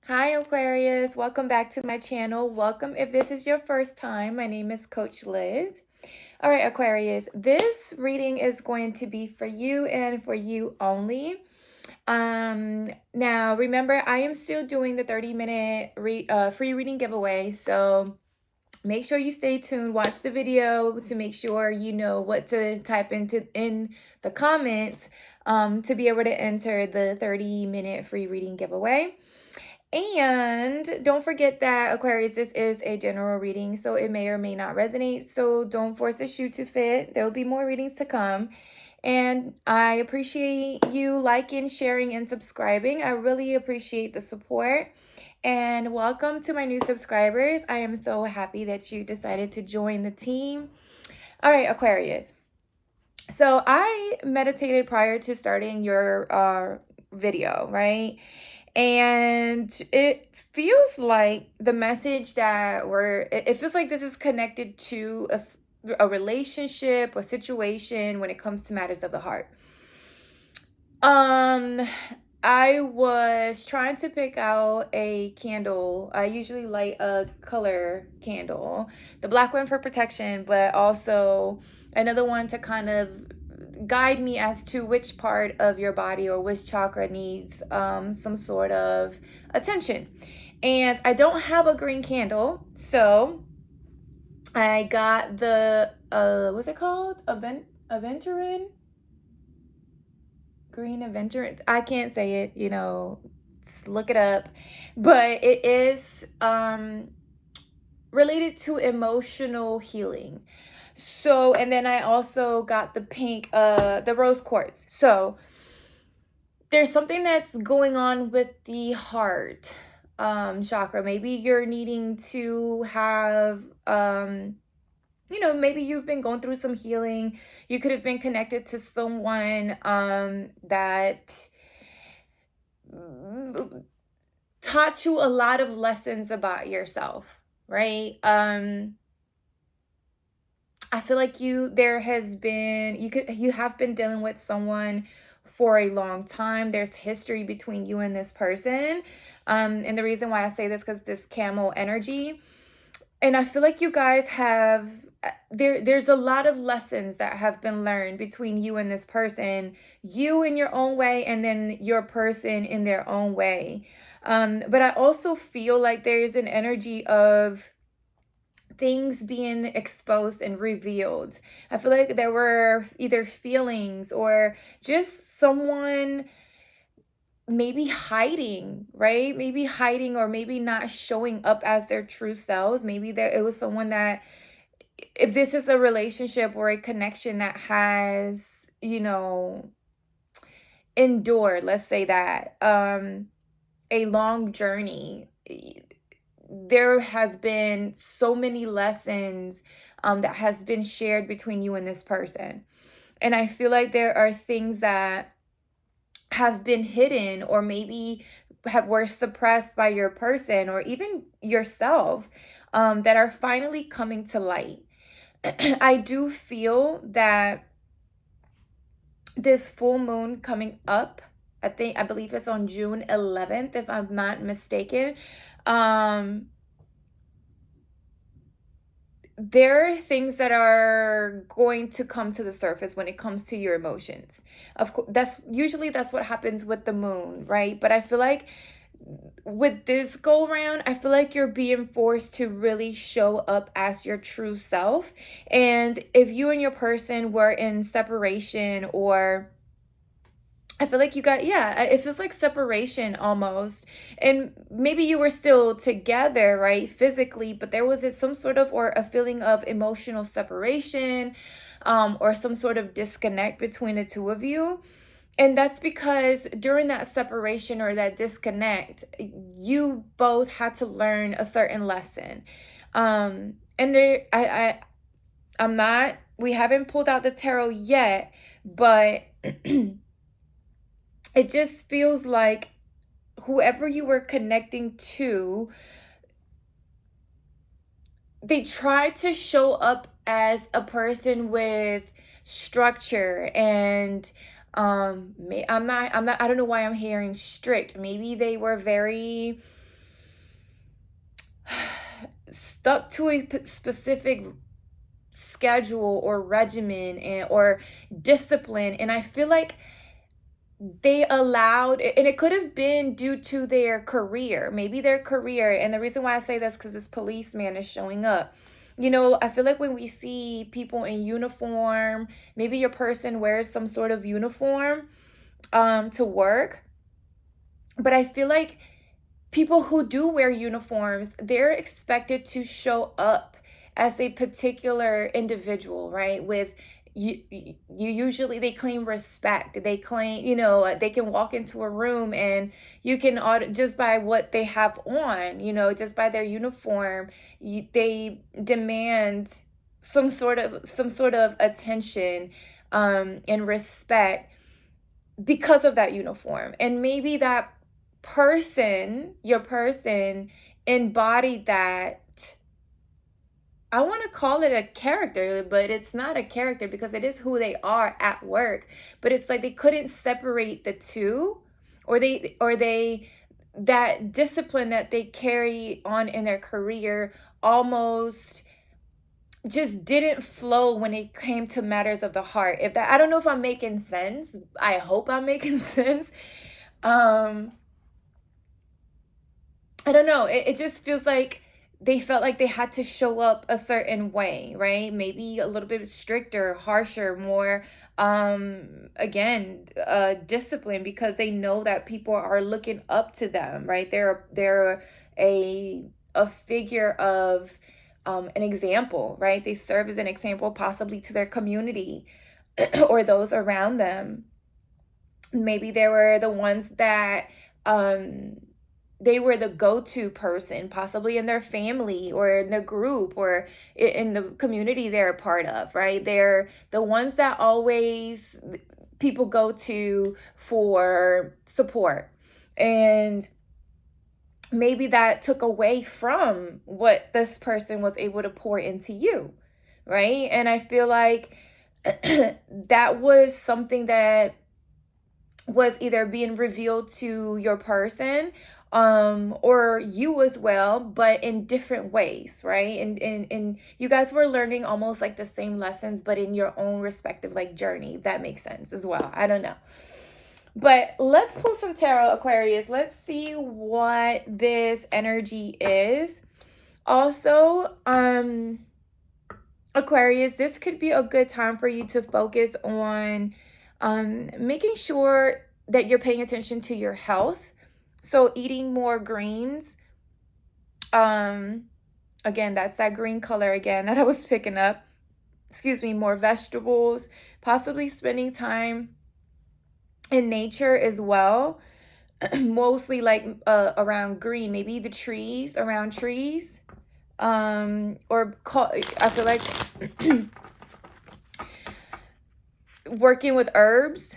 Hi Aquarius, welcome back to my channel. Welcome if this is your first time. My name is Coach Liz. All right, Aquarius, this reading is going to be for you and for you only. Now remember, I am still doing the 30-minute free reading giveaway, so make sure you stay tuned, watch the video to make sure you know what to type in the comments to be able to enter the 30-minute free reading giveaway. And don't forget that, Aquarius, this is a general reading, so it may or may not resonate. So don't force the shoe to fit. There will be more readings to come. And I appreciate you liking, sharing, and subscribing. I really appreciate the support. And welcome to my new subscribers. I am so happy that you decided to join the team. All right, Aquarius. So I meditated prior to starting your video, right? And it feels like the message that it feels like this is connected to a relationship, a situation when it comes to matters of the heart. I was trying to pick out a candle. I usually light a color candle, the black one for protection, but also another one to kind of guide me as to which part of your body or which chakra needs some sort of attention. And I don't have a green candle, so I got the what's it called? Aventurine? Green Aventurine. I can't say it, look it up. But it is related to emotional healing. So, and then I also got the pink, the rose quartz. So there's something that's going on with the heart chakra. Maybe you're needing to have, maybe you've been going through some healing. You could have been connected to someone that taught you a lot of lessons about yourself, right? I feel like you have been dealing with someone for a long time. There's history between you and this person. And the reason why I say this, because this camel energy, and I feel like you guys have there's a lot of lessons that have been learned between you and this person, you in your own way, and then your person in their own way. But I also feel like there's an energy of things being exposed and revealed. I feel like there were either feelings or just someone maybe hiding, right? Maybe hiding or maybe not showing up as their true selves. Maybe it was someone that, if this is a relationship or a connection that has, endured, let's say that, a long journey, there has been so many lessons that has been shared between you and this person. And I feel like there are things that have been hidden or maybe were suppressed by your person or even yourself that are finally coming to light. I do feel that this full moon coming up, I believe it's on June 11th, if I'm not mistaken. There are things that are going to come to the surface when it comes to your emotions. Of course, that's what happens with the moon, right? But I feel like with this go around, I feel like you're being forced to really show up as your true self. And if you and your person were in separation, or I feel like it feels like separation almost. And maybe you were still together, right, physically, but there was some sort of, or a feeling of emotional separation, or some sort of disconnect between the two of you. And that's because during that separation or that disconnect, you both had to learn a certain lesson. And we haven't pulled out the tarot yet, but it just feels like whoever you were connecting to, they tried to show up as a person with structure and I don't know why I'm hearing strict. Maybe they were very stuck to a specific schedule or regimen or discipline. And I feel like they allowed, and it could have been due to their career, maybe their career. And the reason why I say this, because this policeman is showing up. You know, I feel like when we see people in uniform, maybe your person wears some sort of uniform to work. But I feel like people who do wear uniforms, they're expected to show up as a particular individual, right? With you usually, they claim respect. They claim, you know, they can walk into a room and you can just by what they have on, you know, just by their uniform, they demand some sort of attention and respect because of that uniform. And maybe that your person embodied that. I want to call it a character, but it's not a character because it is who they are at work. But it's like they couldn't separate the two, or that discipline that they carry on in their career almost just didn't flow when it came to matters of the heart. I don't know if I'm making sense. I hope I'm making sense. I don't know. It just feels like they felt like they had to show up a certain way, right? Maybe a little bit stricter, harsher, more, again, discipline, because they know that people are looking up to them, right? They're a figure of an example, right? They serve as an example possibly to their community or those around them. Maybe they were the ones that they were the go-to person, possibly in their family or in the group or in the community they're a part of, right? They're the ones that always people go to for support. And maybe that took away from what this person was able to pour into you, right? And I feel like that was something that was either being revealed to your person or you as well, but in different ways, right? And you guys were learning almost like the same lessons, but in your own respective like journey, if that makes sense as well. I don't know. But let's pull some tarot, Aquarius. Let's see what this energy is. Also, Aquarius, this could be a good time for you to focus on making sure that you're paying attention to your health. So eating more greens. Again, that's that green color again that I was picking up. Excuse me, more vegetables, possibly spending time in nature as well. Mostly like around green, maybe the trees, around trees. Or I feel like working with herbs.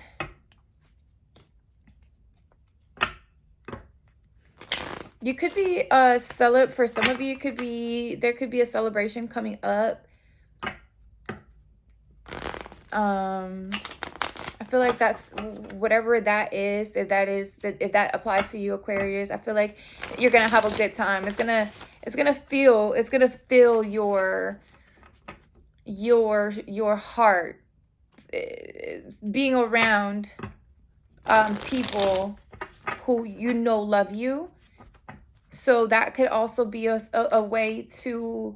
You could be for some of you, there could be a celebration coming up. I feel like that's whatever that is, if that applies to you, Aquarius, I feel like you're gonna have a good time. It's gonna fill your heart, being around people who you know love you. So that could also be a way to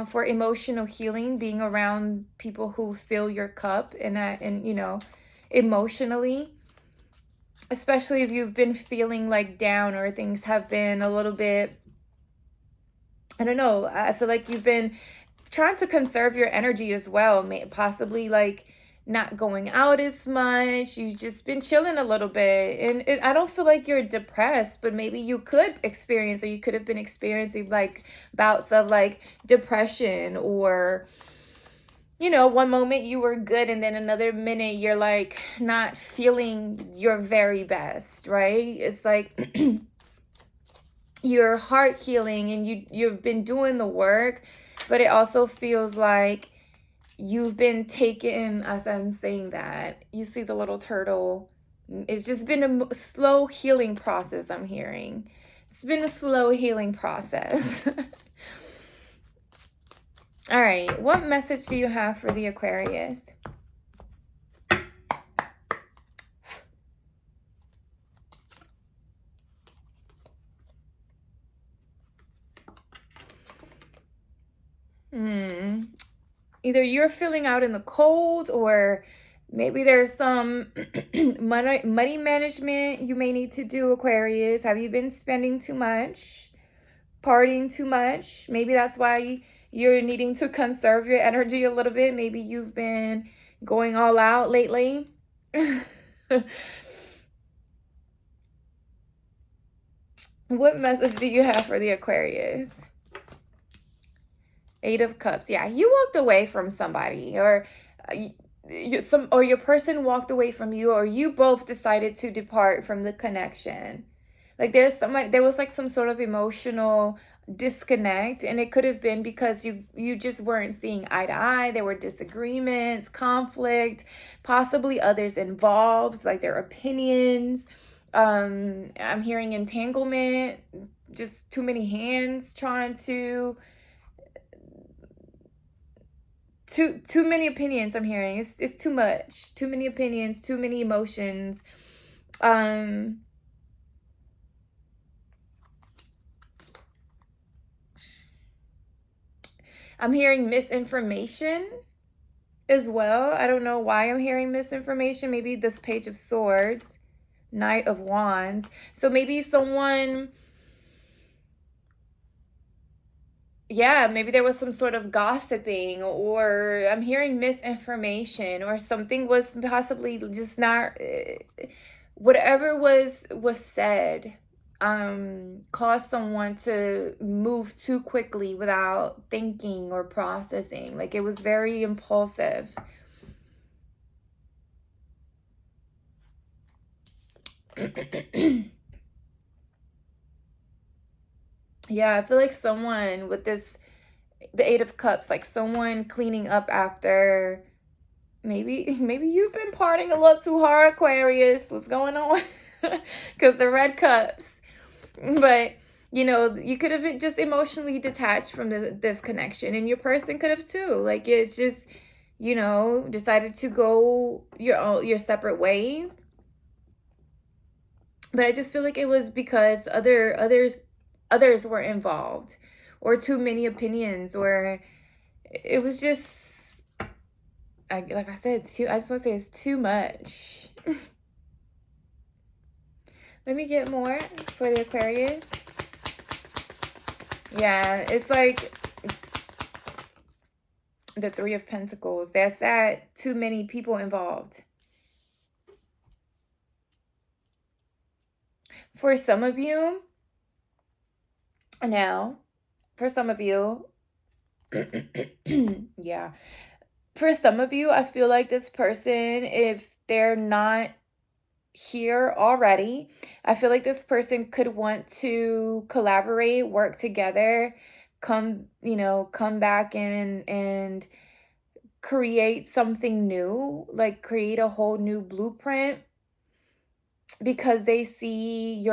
for emotional healing, being around people who fill your cup and you know, emotionally, especially if you've been feeling like down or things have been a little bit, I don't know, I feel like you've been trying to conserve your energy as well, possibly like not going out as much. You've just been chilling a little bit. And I don't feel like you're depressed, but maybe you could experience, or you could have been experiencing like bouts of like depression, or, you know, one moment you were good and then another minute you're like not feeling your very best, right? It's like your heart healing and you've been doing the work, but it also feels like you've been taken, as I'm saying that, you see the little turtle. It's just been a slow healing process, I'm hearing. It's been a slow healing process. All right. What message do you have for the Aquarius? Either you're feeling out in the cold, or maybe there's some money management you may need to do, Aquarius. Have you been spending too much? Partying too much? Maybe that's why you're needing to conserve your energy a little bit. Maybe you've been going all out lately. What message do you have for the Aquarius? 8 of Cups. Yeah, you walked away from somebody, or your person walked away from you, or you both decided to depart from the connection. Like there was like some sort of emotional disconnect, and it could have been because you just weren't seeing eye to eye. There were disagreements, conflict, possibly others involved, like their opinions. I'm hearing entanglement, just too many hands trying to too many opinions. I'm hearing it's too much, too many opinions, too many emotions. I'm hearing misinformation as well. I don't know why I'm hearing misinformation. Maybe this Page of Swords, Knight of Wands. So maybe someone, yeah, maybe there was some sort of gossiping, or I'm hearing misinformation, or something was possibly just not, whatever was said caused someone to move too quickly without thinking or processing. Like it was very impulsive. Yeah, I feel like someone with the 8 of Cups, like someone cleaning up after, maybe you've been partying a little too hard, Aquarius. What's going on? Because the Red Cups. But you could have just emotionally detached from this connection, and your person could have too. Like it's just, decided to go your separate ways. But I just feel like it was because others were involved, or too many opinions, or it was just, like I said, I just want to say it's too much. Let me get more for the Aquarius. Yeah, it's like the 3 of Pentacles. That's that. Too many people involved. For some of you, yeah, for some of you, I feel like this person, if they're not here already, I feel like this person could want to collaborate, work together, come back and create something new, like create a whole new blueprint, because they see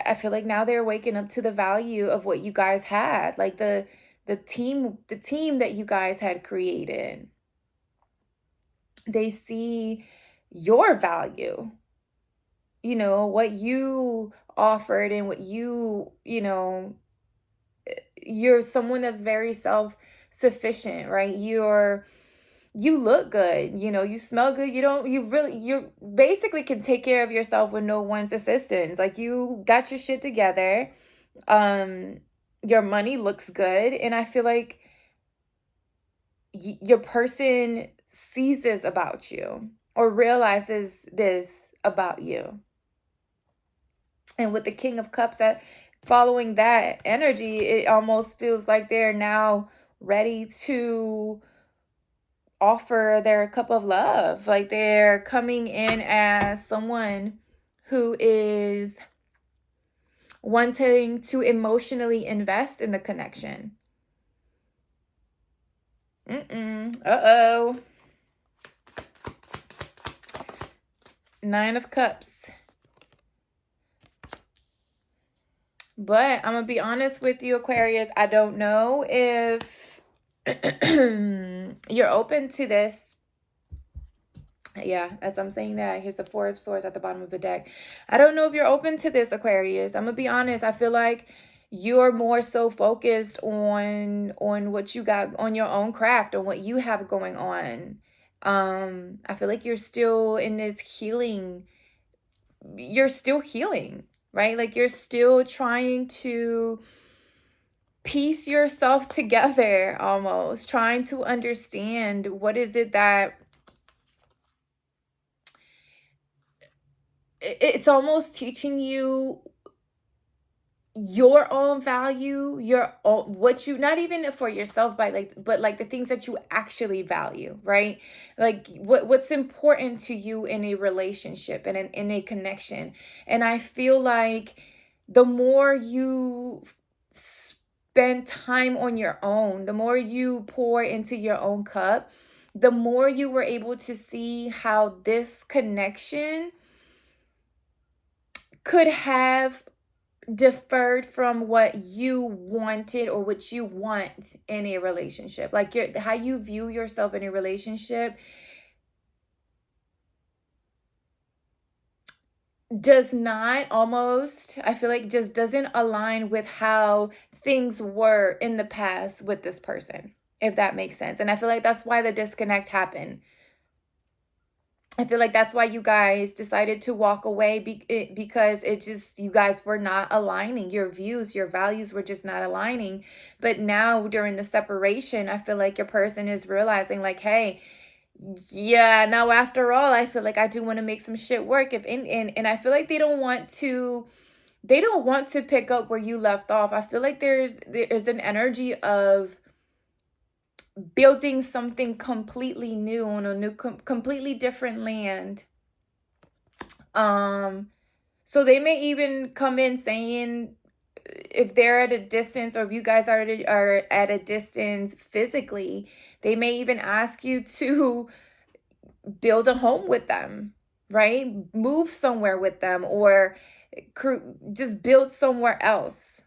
I feel like now they're waking up to the value of what you guys had, like the team that you guys had created. They see your value, what you offered, and what you're someone that's very self-sufficient, right? You look good, you smell good, you basically can take care of yourself with no one's assistance. Like you got your shit together. Your money looks good, and I feel like your person sees this about you, or realizes this about you. And with the King of Cups, following that energy, it almost feels like they're now ready to offer their cup of love. Like they're coming in as someone who is wanting to emotionally invest in the connection. Uh-oh. 9 of Cups. But I'm going to be honest with you, Aquarius. I don't know if You're open to this. Yeah, as I'm saying that, here's the Four of Swords at the bottom of the deck. I don't know if you're open to this, Aquarius. I'm gonna be honest. I feel like you're more so focused on what you got on your own craft, on what you have going on. I feel like you're still in this healing. You're still healing, right? Like you're still trying to piece yourself together, almost trying to understand what is it that it's almost teaching you your own value, your own, what you, not even for yourself, but like the things that you actually value, right? Like what's important to you in a relationship and in a connection. And I feel like the more you spend time on your own, the more you pour into your own cup, the more you were able to see how this connection could have deferred from what you wanted or what you want in a relationship. Like how you view yourself in a relationship does not, almost, I feel like, just doesn't align with how things were in the past with this person, if that makes sense. And I feel like that's why the disconnect happened. I feel like that's why you guys decided to walk away, because it just, you guys were not aligning. Your views, your values were just not aligning. But now during the separation, I feel like your person is realizing like, hey, yeah, now after all, I feel like I do want to make some shit work. And I feel like they don't want to pick up where you left off. I feel like there's an energy of building something completely new on a completely different land. So they may even come in saying, if they're at a distance, or if you guys are at a distance physically, they may even ask you to build a home with them, right? Move somewhere with them, or just build somewhere else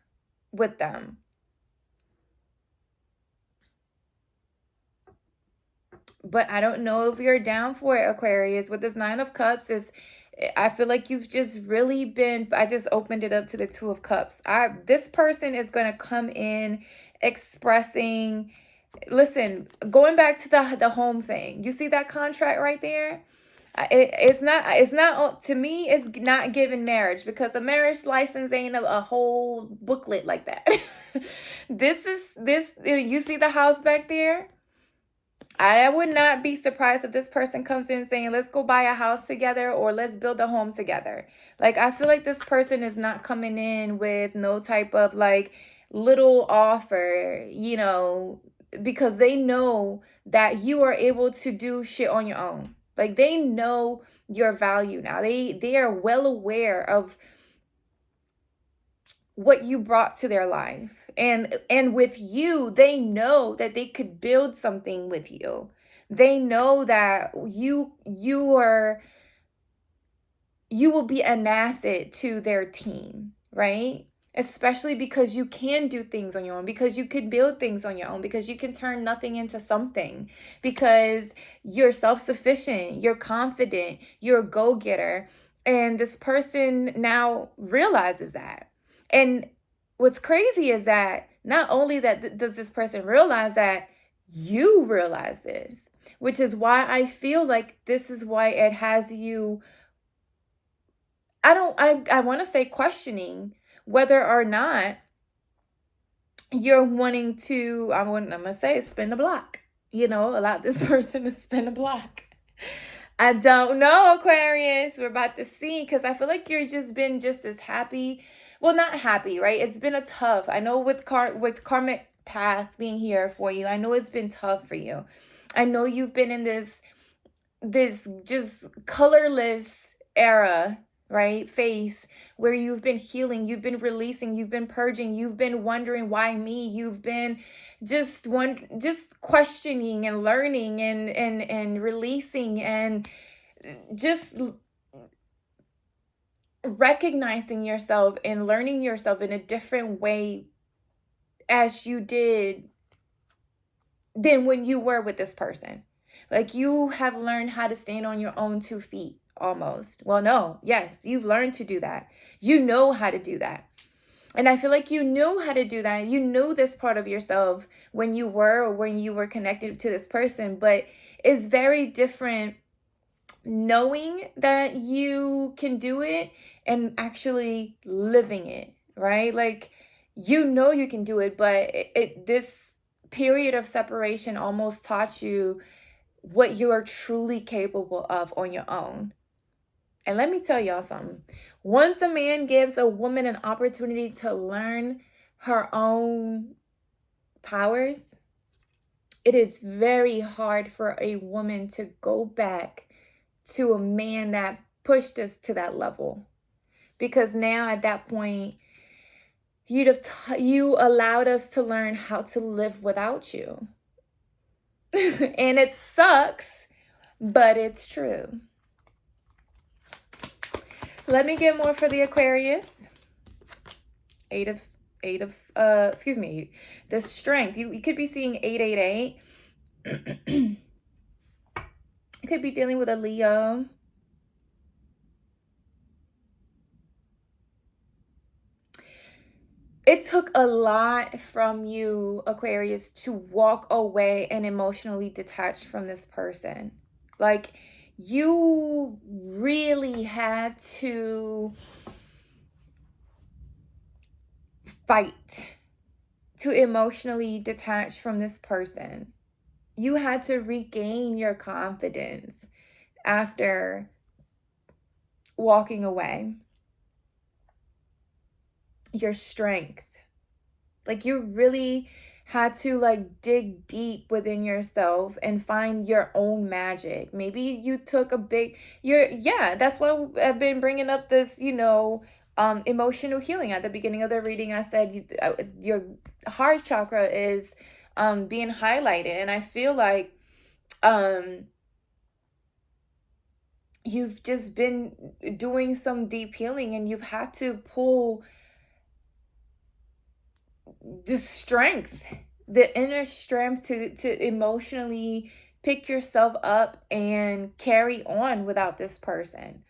with them. But I don't know if you're down for it, Aquarius. With this Nine of Cups, I feel like you've just really been, I just opened it up to the Two of Cups. This person is going to come in expressing, listen, going back to the home thing. You see that contract right there? It's not, to me, it's not giving marriage, because the marriage license ain't a whole booklet like that. You see the house back there? I would not be surprised if this person comes in saying, let's go buy a house together, or let's build a home together. Like, I feel like this person is not coming in with no type of like little offer, because they know that you are able to do shit on your own. Like, they know your value now. They are well aware of what you brought to their life. And with you, they know that they could build something with you. They know that you will be an asset to their team, right? Especially because you can do things on your own, because you can build things on your own, because you can turn nothing into something, because you're self-sufficient, you're confident, you're a go-getter. And this person now realizes that. And what's crazy is that not only that does this person realize that, you realize this, which is why I feel like this is why it has you, I want to say, questioning whether or not you're wanting to, I'm going to say, spin the block, allow this person to spin the block. I don't know, Aquarius. We're about to see, because I feel like you're just been just as happy. Well, not happy, right? It's been a tough. I know with karmic path being here for you, I know it's been tough for you. I know you've been in this just colorless era, right? Phase where you've been healing, you've been releasing, you've been purging, you've been wondering, why me? You've been just questioning and learning and releasing, and just recognizing yourself and learning yourself in a different way as you did than when you were with this person. Like, you have learned how to stand on your own 2 feet almost. Well, no, yes, you've learned to do that. You know how to do that. And I feel like you know how to do that. You know this part of yourself when you were connected to this person, but it's very different knowing that you can do it and actually living it, right? Like, you know you can do it, but this period of separation almost taught you what you are truly capable of on your own. And let me tell y'all something. Once a man gives a woman an opportunity to learn her own powers, it is very hard for a woman to go back to a man that pushed us to that level. Because now at that point, you allowed us to learn how to live without you. And it sucks, but it's true. Let me get more for the Aquarius. The strength. You could be seeing 888. You could be dealing with a Leo. It took a lot from you, Aquarius, to walk away and emotionally detach from this person. Like, you really had to fight to emotionally detach from this person. You had to regain your confidence after walking away. Your strength. Like, you really had to like dig deep within yourself and find your own magic. Maybe you took a big that's why I've been bringing up this, emotional healing. At the beginning of the reading, I said your heart chakra is being highlighted, and I feel like you've just been doing some deep healing, and you've had to pull the strength, the inner strength to emotionally pick yourself up and carry on without this person.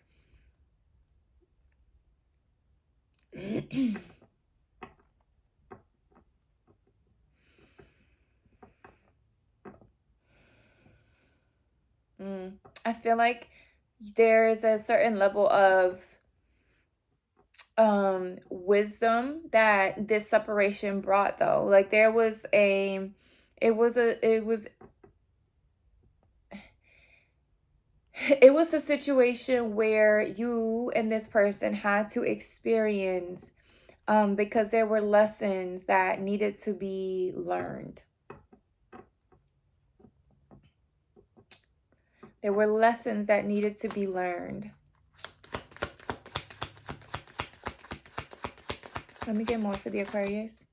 I feel like there's a certain level of wisdom that this separation brought, though. Like, it was a situation where you and this person had to experience, because there were lessons that needed to be learned. There were lessons that needed to be learned. Let me get more for the Aquarius.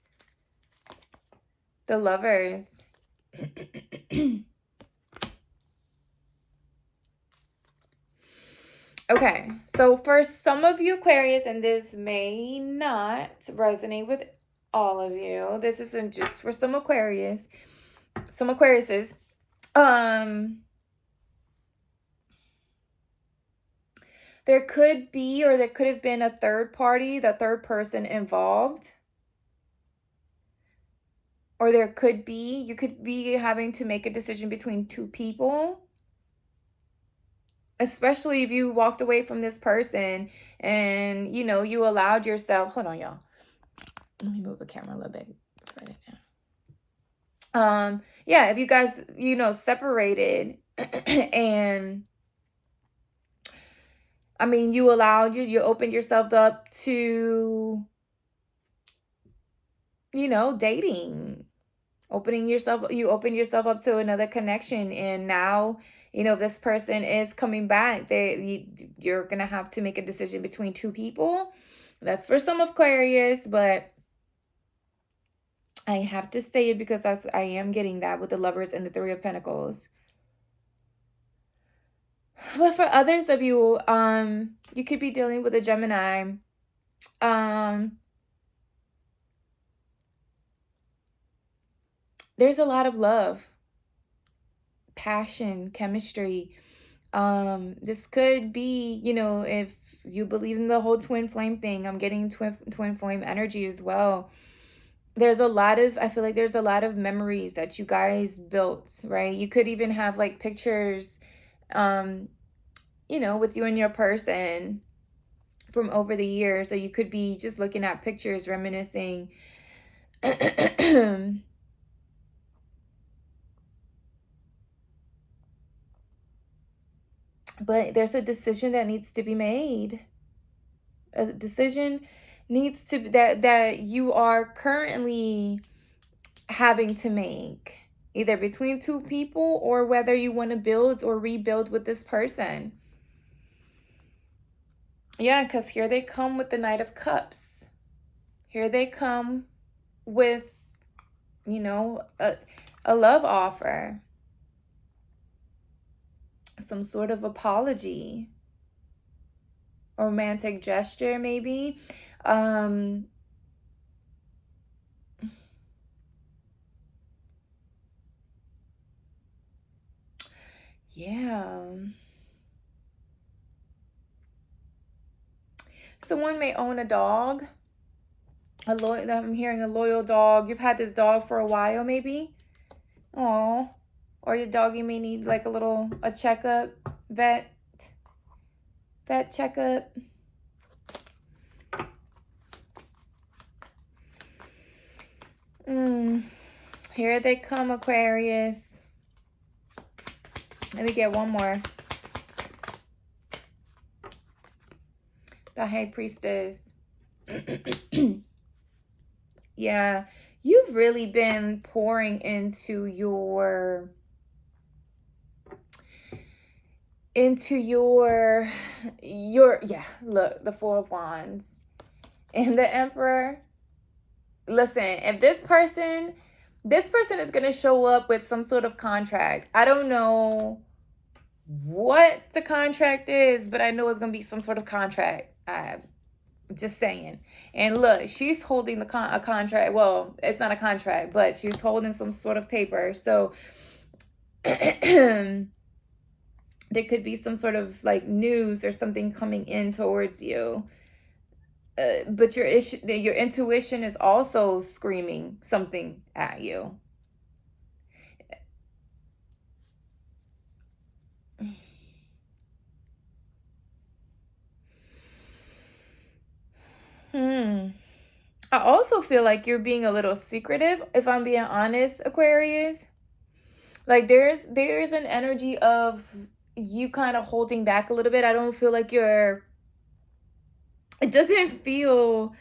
The Lovers. Okay, so for some of you Aquarius, and this may not resonate with all of you, this isn't just for some Aquariuses. There could be, or there could have been a third party, the third person involved. Or you could be having to make a decision between two people. Especially if you walked away from this person and, you allowed yourself, hold on, y'all. Let me move the camera a little bit further now. Yeah, if you guys, separated and, I mean, you opened yourself up to, dating. You open yourself up to another connection, and now, if this person is coming back, you're going to have to make a decision between two people. That's for some Aquarius, but I have to say it because I am getting that with the Lovers and the Three of Pentacles. But for others of you, you could be dealing with a Gemini. There's a lot of love. passion, chemistry. This could be, if you believe in the whole twin flame thing, I'm getting twin flame energy as well. I feel like there's a lot of memories that you guys built, right? You could even have like pictures, um, with you and your person from over the years. So you could be just looking at pictures, reminiscing. But there's a decision that needs to be made. A decision needs to that you are currently having to make, either between two people or whether you want to build or rebuild with this person. Yeah, because here they come with the Knight of Cups. Here they come with, a love offer, some sort of apology, romantic gesture, maybe. Yeah. Someone may own a dog. I'm hearing a loyal dog. You've had this dog for a while, maybe. Oh, or your doggy may need like a checkup, vet checkup. Here they come, Aquarius. Let me get one more. The High Priestess. Yeah, you've really been pouring into your look, the Four of Wands and the Emperor. Listen, if this person is going to show up with some sort of contract. I don't know what the contract is, but I know it's going to be some sort of contract. I'm just saying. And look, she's holding a contract. Well, it's not a contract, but she's holding some sort of paper. So there could be some sort of like news or something coming in towards you. But your intuition is also screaming something at you. I also feel like you're being a little secretive, if I'm being honest, Aquarius. Like there's an energy of you kind of holding back a little bit. I don't feel like it doesn't feel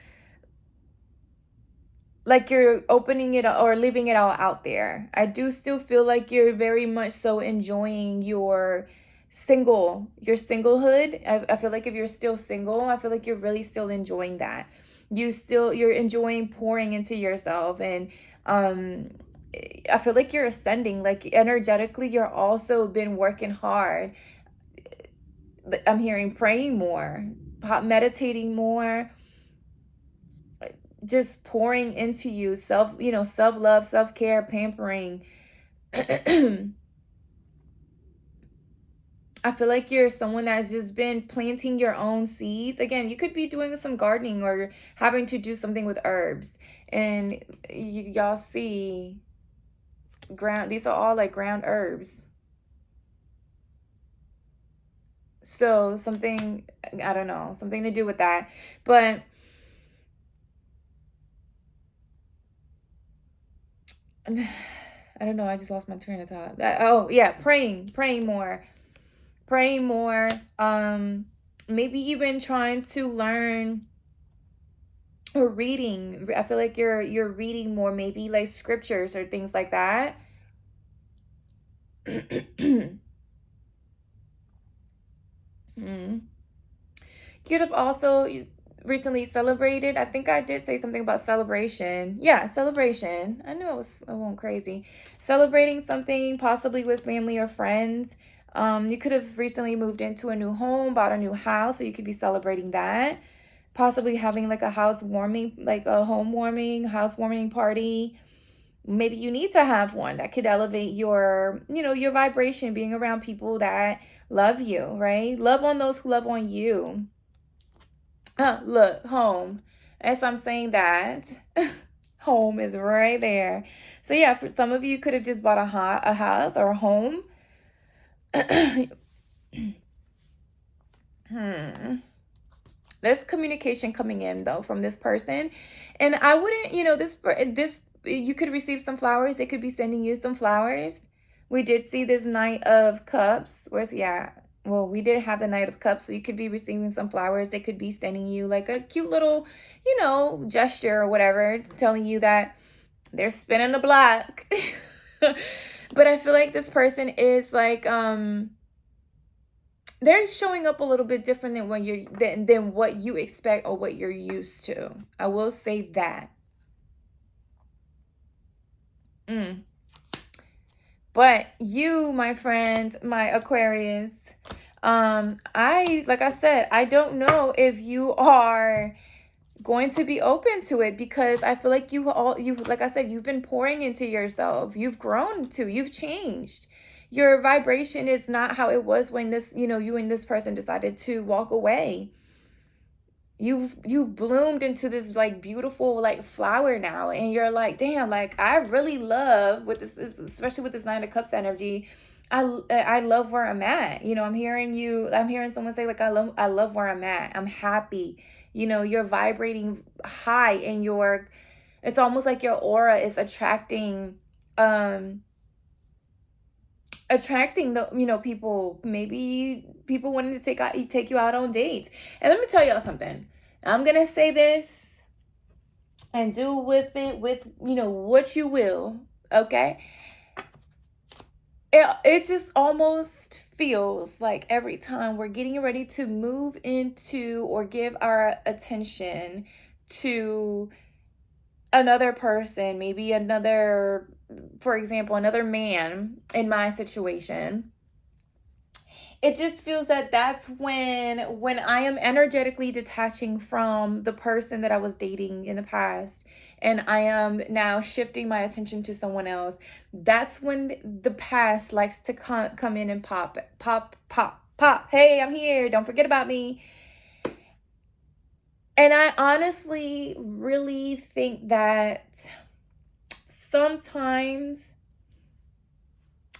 like you're opening it or leaving it all out there. I do still feel like you're very much so enjoying your singlehood. I feel like if you're still single, I feel like you're really still enjoying that. You're enjoying pouring into yourself, and I feel like you're ascending, like energetically you're also been working hard. I'm hearing praying more, meditating more, just pouring into you, self-love, self-care, pampering. I feel like you're someone that's just been planting your own seeds. Again, you could be doing some gardening or having to do something with herbs. And y'all see these are all like ground herbs. So something, I don't know, something to do with that. But I don't know, I just lost my train of thought. Oh yeah, praying more. Maybe even trying to learn or reading. I feel like you're reading more, maybe like scriptures or things like that. You could have also recently celebrated. I think I did say something about celebration. Yeah, celebration. I knew I went crazy. Celebrating something possibly with family or friends. You could have recently moved into a new home, bought a new house, so you could be celebrating that. Possibly having like a housewarming party. Maybe you need to have one that could elevate your, your vibration, being around people that love you, right? Love on those who love on you. Look, home. As I'm saying that, home is right there. So yeah, for some of you could have just bought a house or a home. There's communication coming in though from this person, and I wouldn't, this you could receive some flowers. They could be sending you some flowers. We did see this Knight of Cups. Where's yeah? Well, we did have the Knight of Cups, so you could be receiving some flowers. They could be sending you like a cute little, gesture or whatever, telling you that they're spinning the block. But I feel like this person is like they're showing up a little bit different than than what you expect or what you're used to. I will say that. But you, my friend, my Aquarius, like I said, I don't know if you are going to be open to it, because I feel like you like I said, you've been pouring into yourself. You've grown you've changed. Your vibration is not how it was when you and this person decided to walk away. You've bloomed into this like beautiful like flower now, and you're like, damn, like I really love with this, especially with this Nine of Cups energy. I love where I'm at. I'm hearing someone say like I love where I'm at. I'm happy. You're vibrating high, and it's almost like your aura is attracting the people, maybe people wanting to take you out on dates. And let me tell y'all something. I'm gonna say this, and do with it what you will, okay? It just almost feels like every time we're getting ready to move into or give our attention to another person, maybe for example, another man in my situation, it just feels that that's when I am energetically detaching from the person that I was dating in the past, and I am now shifting my attention to someone else. That's when the past likes to come in and pop. Hey, I'm here. Don't forget about me. And I honestly really think that sometimes,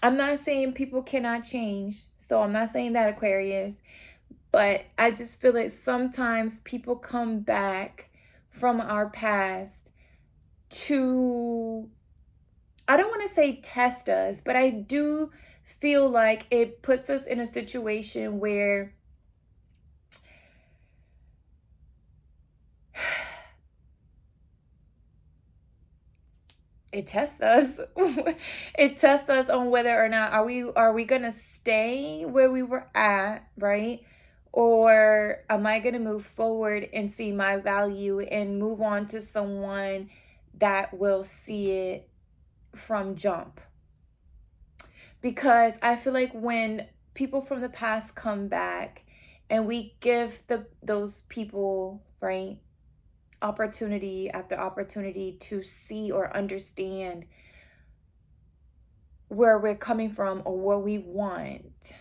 I'm not saying people cannot change, so I'm not saying that, Aquarius, but I just feel like sometimes people come back from our past to, I don't want to say test us, but I do feel like it puts us in a situation where it tests us. It tests us on whether or not are we gonna stay where we were at, right? Or am I gonna move forward and see my value and move on to someone that will see it from jump? Because I feel like when people from the past come back and we give those people, right, opportunity after opportunity to see or understand where we're coming from or what we want,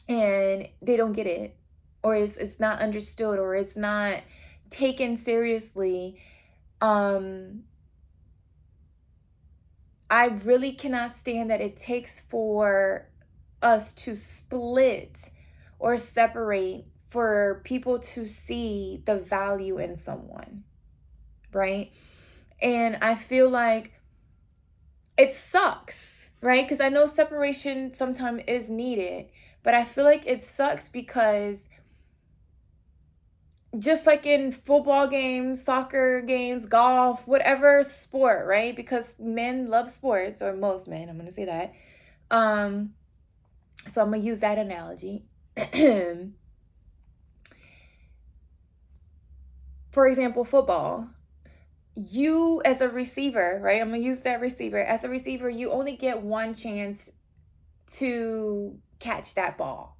and they don't get it, or it's not understood, or it's not taken seriously, I really cannot stand that it takes for us to split or separate for people to see the value in someone, right? And I feel like it sucks, right? Because I know separation sometimes is needed, but I feel like it sucks because just like in football games, soccer games, golf, whatever sport, right? Because men love sports, or most men, I'm going to say that. So I'm going to use that analogy. For example, football. You as a receiver, right? I'm going to use that receiver. As a receiver, you only get one chance to catch that ball.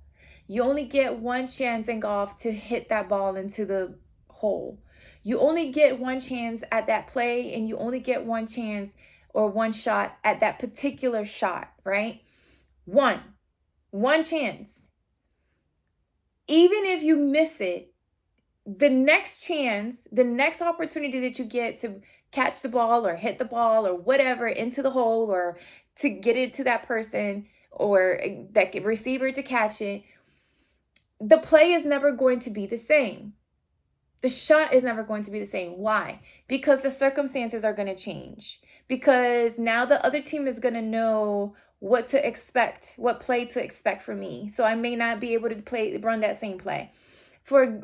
You only get one chance in golf to hit that ball into the hole. You only get one chance at that play, and you only get one chance or one shot at that particular shot, right? One chance. Even if you miss it, the next chance, the next opportunity that you get to catch the ball or hit the ball or whatever into the hole, or to get it to that person or that receiver to catch it, the play is never going to be the same. The shot is never going to be the same. Why? Because the circumstances are going to change. Because now the other team is going to know what to expect, what play to expect from me. So I may not be able to run that same play. For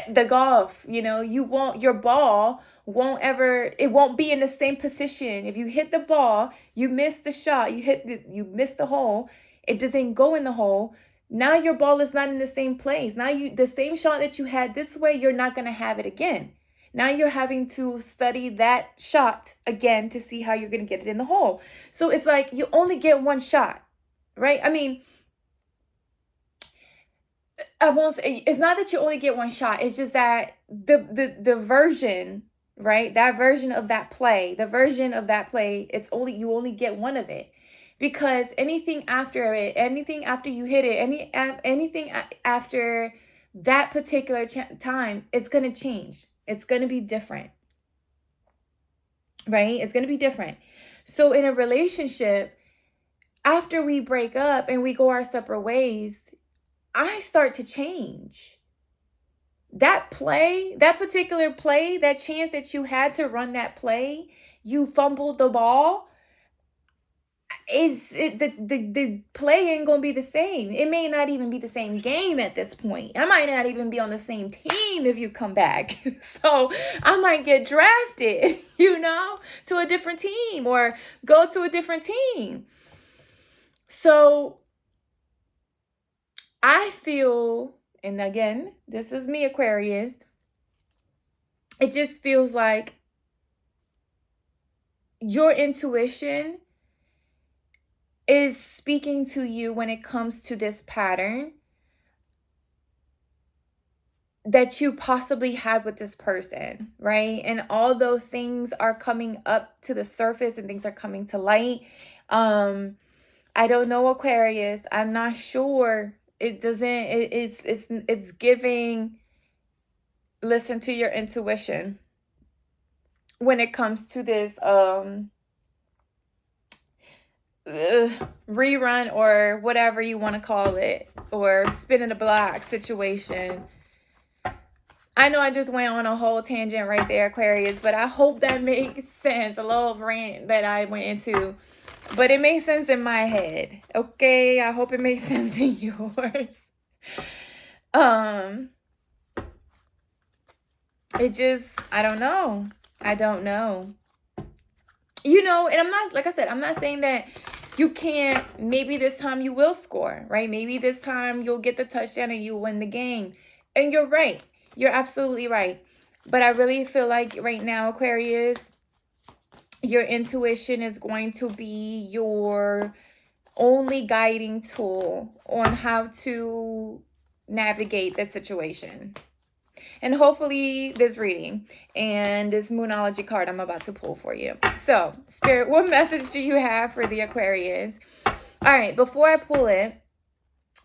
the golf, your ball it won't be in the same position. If you hit the ball, you miss the shot, you miss the hole, it doesn't go in the hole. Now your ball is not in the same place. Now the same shot that you had this way, you're not going to have it again. Now you're having to study that shot again to see how you're going to get it in the hole. So it's like you only get one shot, right? I mean, I won't say, it's not that you only get one shot. It's just that the version, right? That version of that play, you only get one of it. Because anything after it, anything after you hit it, anything after that particular time, it's going to change. It's going to be different, right? It's going to be different. So in a relationship, after we break up and we go our separate ways, I start to change. That play, that particular play, that chance that you had to run that play, you fumbled the ball, the play ain't gonna be the same. It may not even be the same game at this point. I might not even be on the same team if you come back. So I might get drafted, to a different team or go to a different team. So I feel, and again, this is me, Aquarius, it just feels like your intuition is speaking to you when it comes to this pattern that you possibly had with this person, right? And although things are coming up to the surface and things are coming to light, I don't know, Aquarius, I'm not sure. It's giving, listen to your intuition when it comes to this rerun or whatever you want to call it, or spinning the block situation. I know I just went on a whole tangent right there, Aquarius, but I hope that makes sense. A little rant that I went into, but it makes sense in my head. Okay, I hope it makes sense in yours. It just, I don't know. And I'm not, like I said, I'm not saying that you can't, maybe this time you will score, right? Maybe this time you'll get the touchdown and you win the game. And you're right. You're absolutely right. But I really feel like right now, Aquarius, your intuition is going to be your only guiding tool on how to navigate the situation. And hopefully this reading and this Moonology card I'm about to pull for you. So, Spirit, what message do you have for the Aquarius? All right, before I pull it,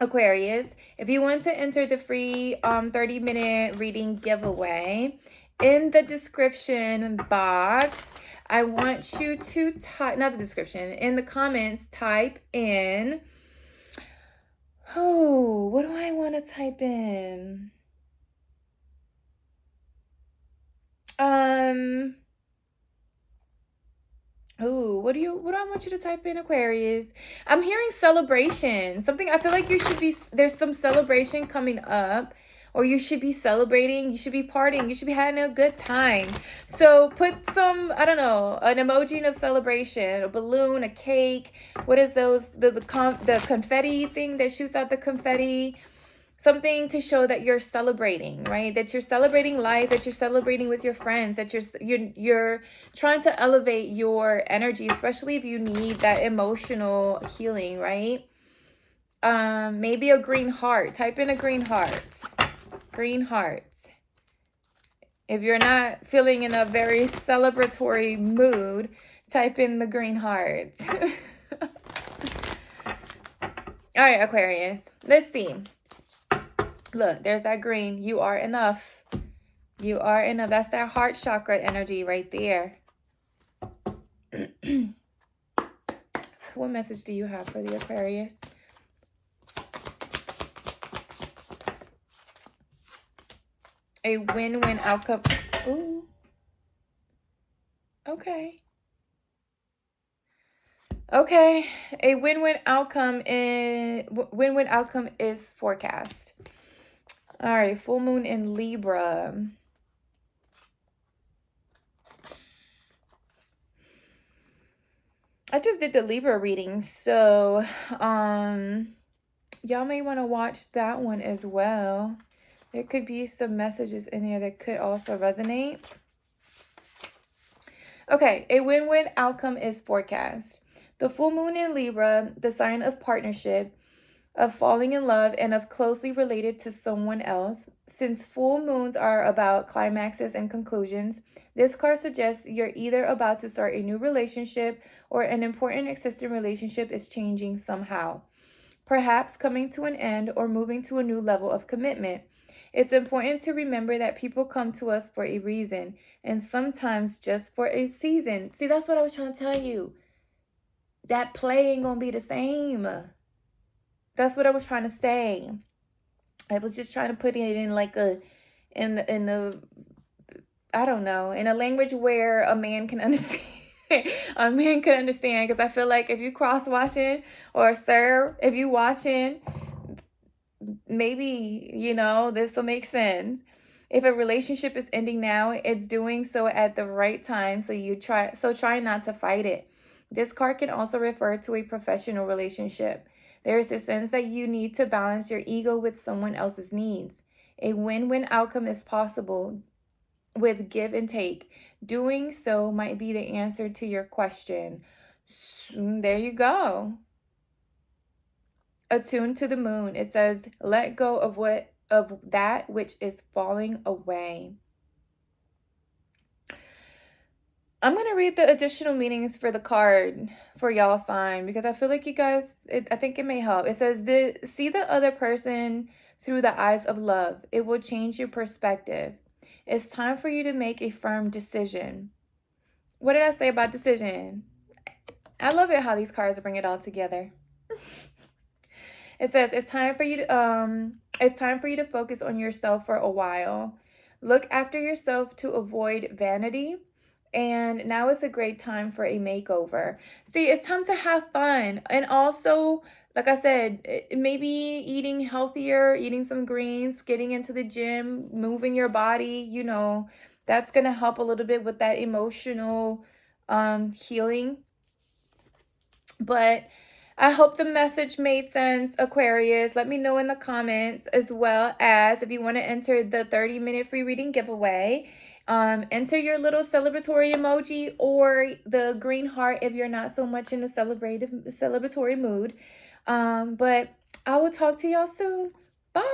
Aquarius, if you want to enter the free 30-minute reading giveaway, in the description box, I want you to type, not the description, in the comments, type in, what do I want to type in? What do I want you to type in, Aquarius? I'm hearing celebration. Something, I feel like there's some celebration coming up, or you should be celebrating, you should be partying, you should be having a good time. So put some, I don't know, an emoji of celebration, a balloon, a cake. What is those, the confetti thing that shoots out the confetti? Something to show that you're celebrating, right? That you're celebrating life, that you're celebrating with your friends, that you're trying to elevate your energy, especially if you need that emotional healing, right? Maybe a green heart. Type in a green heart. Green heart. If you're not feeling in a very celebratory mood, type in the green heart. All right, Aquarius. Let's see. Look, there's that green. You are enough. You are enough. That's that heart chakra energy right there. What message do you have for the Aquarius? A win-win outcome. Ooh. Okay. Okay. A win-win outcome is forecast. All right, full moon in Libra. I just did the Libra reading, so y'all may want to watch that one as well. There could be some messages in there that could also resonate. Okay, a win-win outcome is forecast. The full moon in Libra, the sign of partnership, of falling in love, and of closely related to someone else. Since full moons are about climaxes and conclusions, this card suggests you're either about to start a new relationship or an important existing relationship is changing somehow, perhaps coming to an end or moving to a new level of commitment. It's important to remember that people come to us for a reason, and sometimes just for a season. See, that's what I was trying to tell you. That play ain't gonna be the same. That's what I was trying to say. I was just trying to put it in like in a I don't know, in a language where a man can understand. A man can understand, because I feel like if you cross watching, or sir, if you watching, maybe, this will make sense. If a relationship is ending now, it's doing so at the right time, so try not to fight it. This card can also refer to a professional relationship. There is a sense that you need to balance your ego with someone else's needs. A win-win outcome is possible with give and take. Doing so might be the answer to your question. There you go. Attuned to the moon. It says, let go of that which is falling away. I'm going to read the additional meanings for the card for y'all sign, because I feel like you guys, I think it may help. It says, see the other person through the eyes of love. It will change your perspective. It's time for you to make a firm decision. What did I say about decision? I love it how these cards bring it all together. It says it's time for you to focus on yourself for a while. Look after yourself to avoid vanity. And now is a great time for a makeover. See, it's time to have fun. And also, like I said, maybe eating healthier, eating some greens, getting into the gym, moving your body, that's going to help a little bit with that emotional healing. But I hope the message made sense, Aquarius. Let me know in the comments, as well as if you want to enter the 30-minute free reading giveaway. Enter your little celebratory emoji or the green heart if you're not so much in a celebratory mood. But I will talk to y'all soon. Bye.